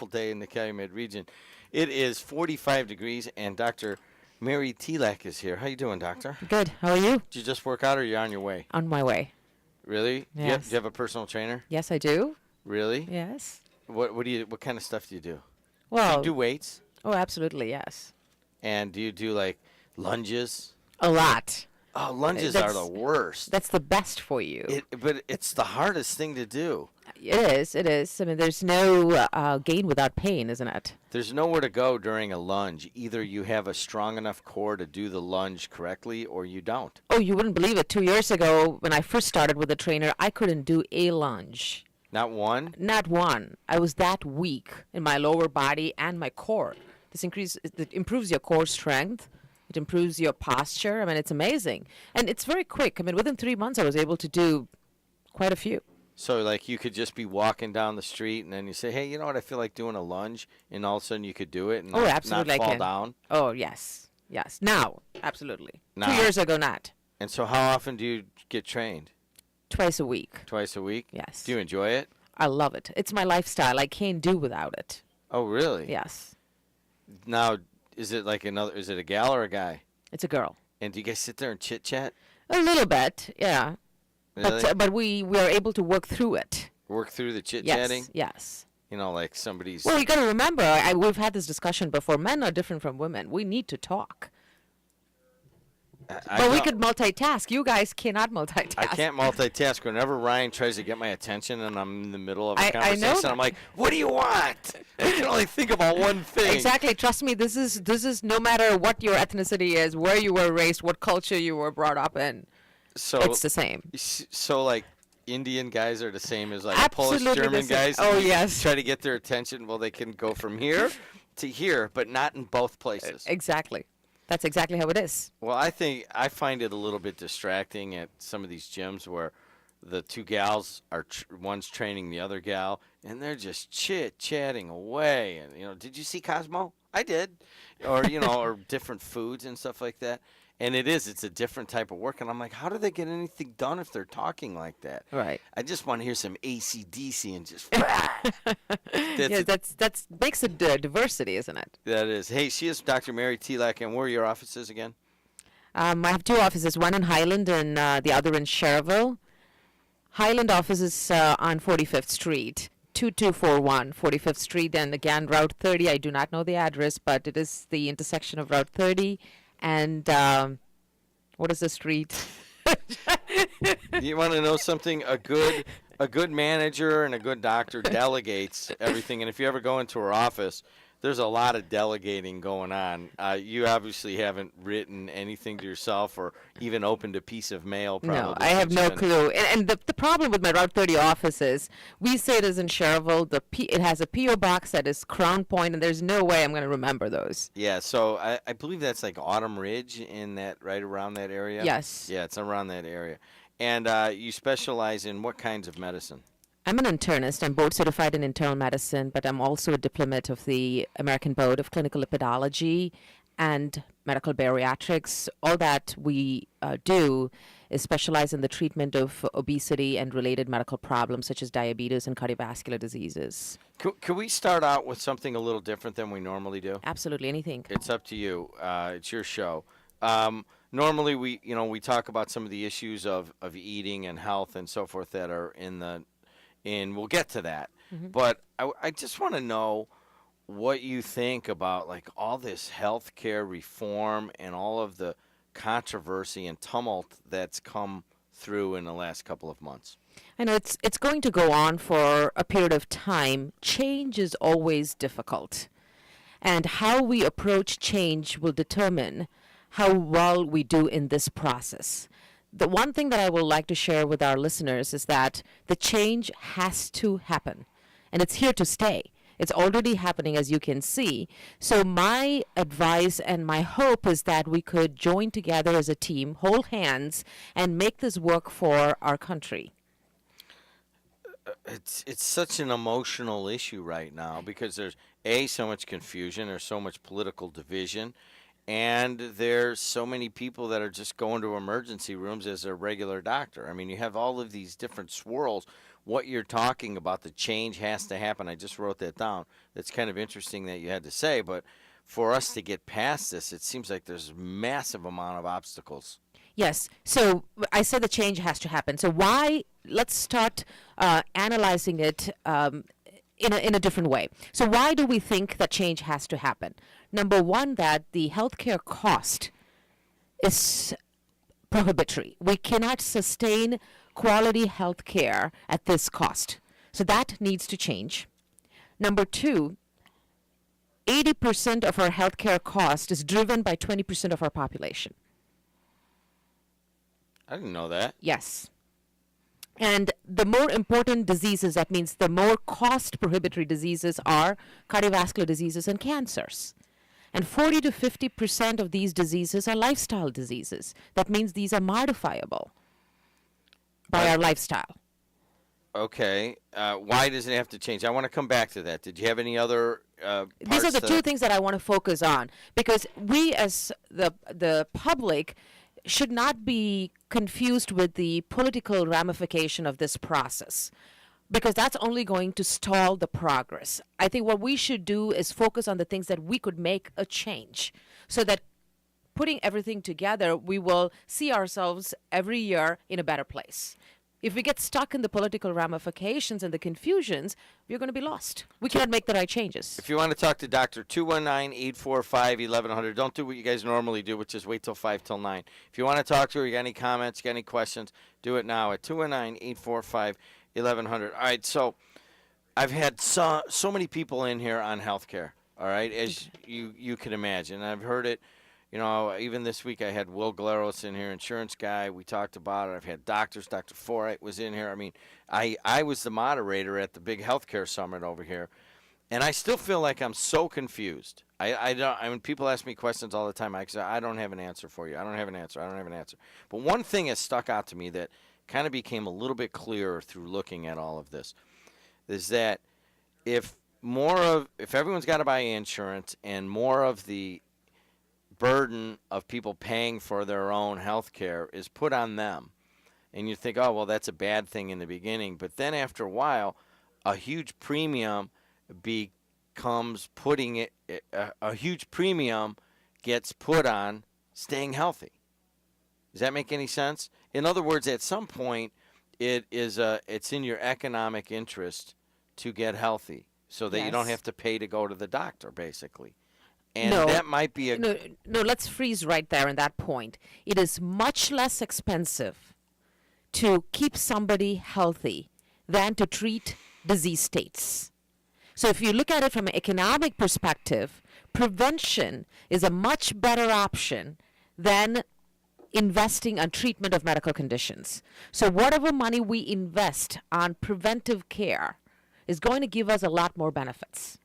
beautiful day in the Calumet region. It is 45 degrees, and Dr. Mary Tilak is here. How you doing, doctor? Good. How are you? Did you just work out, or you're on your way? On my way. Really? Yes. Do you have a personal trainer? Yes, I do. Really? Yes. What kind of stuff do you do? Well, Do you do weights? oh, absolutely, yes. And do you do like lunges? A lot. Oh, lunges are the worst. That's the best for you. But it's the hardest thing to do. It is. It is. I mean, there's no gain without pain, isn't it? There's nowhere to go during a lunge. Either you have a strong enough core to do the lunge correctly, or you don't. Oh, you wouldn't believe it. 2 years ago, when I first started with a trainer, I couldn't do a lunge. Not one? Not one. I was that weak in my lower body and my core. It improves your core strength. It improves your posture. I mean, it's amazing. And it's very quick. I mean, within 3 months, I was able to do quite a few. So, like, you could just be walking down the street, and then you say, hey, you know what, I feel like doing a lunge, and all of a sudden you could do it and absolutely, not fall down? Oh, yes. Yes. Now, absolutely. Now. 2 years ago, not. And so how often do you get trained? Twice a week. Twice a week? Yes. Do you enjoy it? I love it. It's my lifestyle. I can't do without it. Oh, really? Yes. Now, is it a gal or a guy? It's a girl. And do you guys sit there and chit-chat? A little bit, yeah. Really? But we are able to work through it. Work through the chit-chatting? Yes. You know, like somebody's... Well, you got to remember, we've had this discussion before. Men are different from women. We need to talk. But we could multitask. You guys cannot multitask. I can't multitask. Whenever Ryan tries to get my attention and I'm in the middle of a I conversation, know that. I'm like, what do you want? I can only think about one thing. Exactly. Trust me, this is no matter what your ethnicity is, where you were raised, what culture you were brought up in. So it's the same. So, like, Indian guys are the same as, like, Absolutely Polish German guys? Oh, yes. Try to get their attention. Well, they can go from here to here, but not in both places. Exactly. That's exactly how it is. Well, I find it a little bit distracting at some of these gyms where the two gals are one's training the other gal, and they're just chit-chatting away. And, you know, did you see Cosmo? I did. Or, you know, or different foods and stuff like that. And it's a different type of work. And I'm like, how do they get anything done if they're talking like that? Right. I just want to hear some AC/DC and just... That's makes it diversity, isn't it? That is. Hey, she is Dr. Mary Tilak, and where are your offices again? I have two offices, one in Highland and the other in Cherville. Highland office is on 45th Street, 2241 45th Street. And again, Route 30, I do not know the address, but it is the intersection of Route 30 and what is the street? You want to know something? A good manager and a good doctor delegates everything. And if you ever go into her office, there's a lot of delegating going on. You obviously haven't written anything to yourself or even opened a piece of mail. Probably. No, I have no clue. And the problem with my Route 30 office is we say it is in Cherville. It has a P.O. box that is Crown Point, and there's no way I'm going to remember those. Yeah, so I believe that's like Autumn Ridge right around that area. Yes. Yeah, it's around that area. And you specialize in what kinds of medicine? I'm an internist. I'm board certified in internal medicine, but I'm also a diplomat of the American Board of Clinical Lipidology and Medical Bariatrics. All that we do is specialize in the treatment of obesity and related medical problems such as diabetes and cardiovascular diseases. Can we start out with something a little different than we normally do? Absolutely, anything. It's up to you. It's your show. Normally, we talk about some of the issues of eating and health and so forth that are and we'll get to that. Mm-hmm. But I just want to know what you think about like all this healthcare reform and all of the controversy and tumult that's come through in the last couple of months. I know it's going to go on for a period of time. Change is always difficult. And how we approach change will determine how well we do in this process. The one thing that I would like to share with our listeners is that the change has to happen, and it's here to stay. It's already happening, as you can see. So my advice and my hope is that we could join together as a team, hold hands, and make this work for our country. It's such an emotional issue right now because there's so much confusion, there's so much political division, And there's so many people that are just going to emergency rooms as a regular doctor. I mean, you have all of these different swirls. What you're talking about, the change has to happen. I just wrote that down. That's kind of interesting that you had to say, but for us to get past this, it seems like there's a massive amount of obstacles. Yes. So I said the change has to happen. So why? Let's start analyzing it in a different way. So why do we think that change has to happen? Number one, that the healthcare cost is prohibitory. We cannot sustain quality healthcare at this cost. So that needs to change. Number two, 80% of our healthcare cost is driven by 20% of our population. I didn't know that. Yes. And the more important diseases, that means the more cost prohibitory diseases, are cardiovascular diseases and cancers. And 40 to 50% of these diseases are lifestyle diseases. That means these are modifiable by our lifestyle. Okay. Why does it have to change? I want to come back to that. Did you have any other These are the two things that I want to focus on, because we as the public should not be confused with the political ramification of this process, because that's only going to stall the progress. I think what we should do is focus on the things that we could make a change, so that putting everything together, we will see ourselves every year in a better place. If we get stuck in the political ramifications and the confusions, we're going to be lost. We cannot make the right changes. If you want to talk to Dr. 219-845-1100, don't do what you guys normally do, which is wait till 5 till 9. If you want to talk to her, you got any comments, you got any questions, do it now at 219-845-1100. All right, so I've had so many people in here on healthcare, all right, as you can imagine. I've heard it. You know, even this week I had Will Galeros in here, insurance guy. We talked about it. I've had doctors. Dr. Forite was in here. I mean, I was the moderator at the big healthcare summit over here, and I still feel like I'm so confused. I mean, people ask me questions all the time. I say, I don't have an answer for you. I don't have an answer. I don't have an answer. But one thing has stuck out to me that kind of became a little bit clearer through looking at all of this is that if everyone's got to buy insurance and more of the burden of people paying for their own health care is put on them, and you think, oh, well, that's a bad thing in the beginning, but then after a while a huge premium becomes a huge premium gets put on staying healthy. Does that make any sense? In other words, at some point it's in your economic interest to get healthy so that you don't have to pay to go to the doctor, basically. And that might be No, let's freeze right there in that point. It is much less expensive to keep somebody healthy than to treat disease states. So if you look at it from an economic perspective, prevention is a much better option than investing on treatment of medical conditions. So whatever money we invest on preventive care is going to give us a lot more benefits.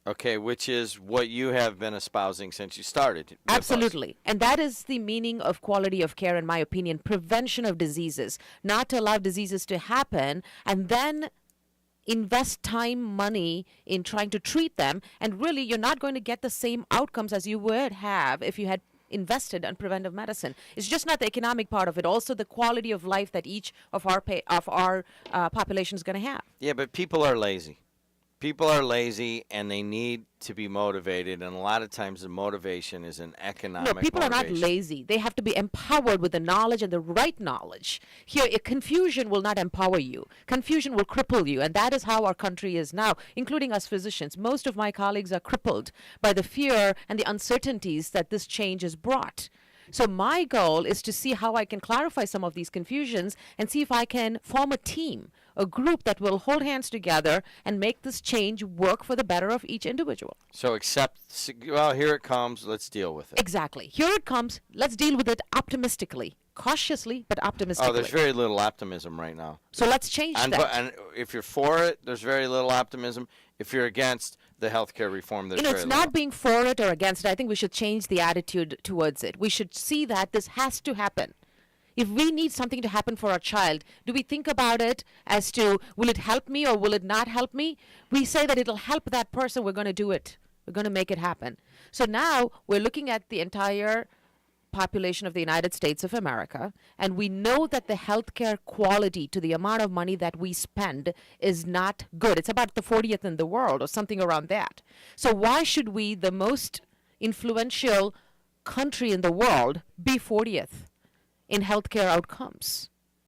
Okay, which is what you have been espousing since you started. Absolutely. And that is the meaning of quality of care, in my opinion, prevention of diseases, not to allow diseases to happen and then invest time, money in trying to treat them. And really, you're not going to get the same outcomes as you would have if you had invested in preventive medicine. It's just not the economic part of it, also the quality of life that each of our population is going to have. Yeah, but people are lazy. People are lazy, and they need to be motivated, and a lot of times the motivation is an economic No, people motivation. are not lazy. They have to be empowered with the knowledge and the right knowledge. Here, confusion will not empower you. Confusion will cripple you, and that is how our country is now, including us physicians. Most of my colleagues are crippled by the fear and the uncertainties that this change has brought. So my goal is to see how I can clarify some of these confusions and see if I can form a team, a group that will hold hands together and make this change work for the better of each individual. So here it comes, let's deal with it. Exactly. Here it comes. Let's deal with it optimistically. Cautiously, but optimistically. Oh, there's very little optimism right now. So let's change that. And if you're for it, there's very little optimism. If you're against the healthcare reform, there's very it's little. not being for it or against it. I think we should change the attitude towards it. We should see that this has to happen. If we need something to happen for our child, do we think about it as to, will it help me or will it not help me? We say that it'll help that person, we're going to do it. We're going to make it happen. So now we're looking at the entire population of the United States of America, and we know that the healthcare quality to the amount of money that we spend is not good. It's about the 40th in the world or something around that. So why should we, the most influential country in the world, be 40th in healthcare outcomes?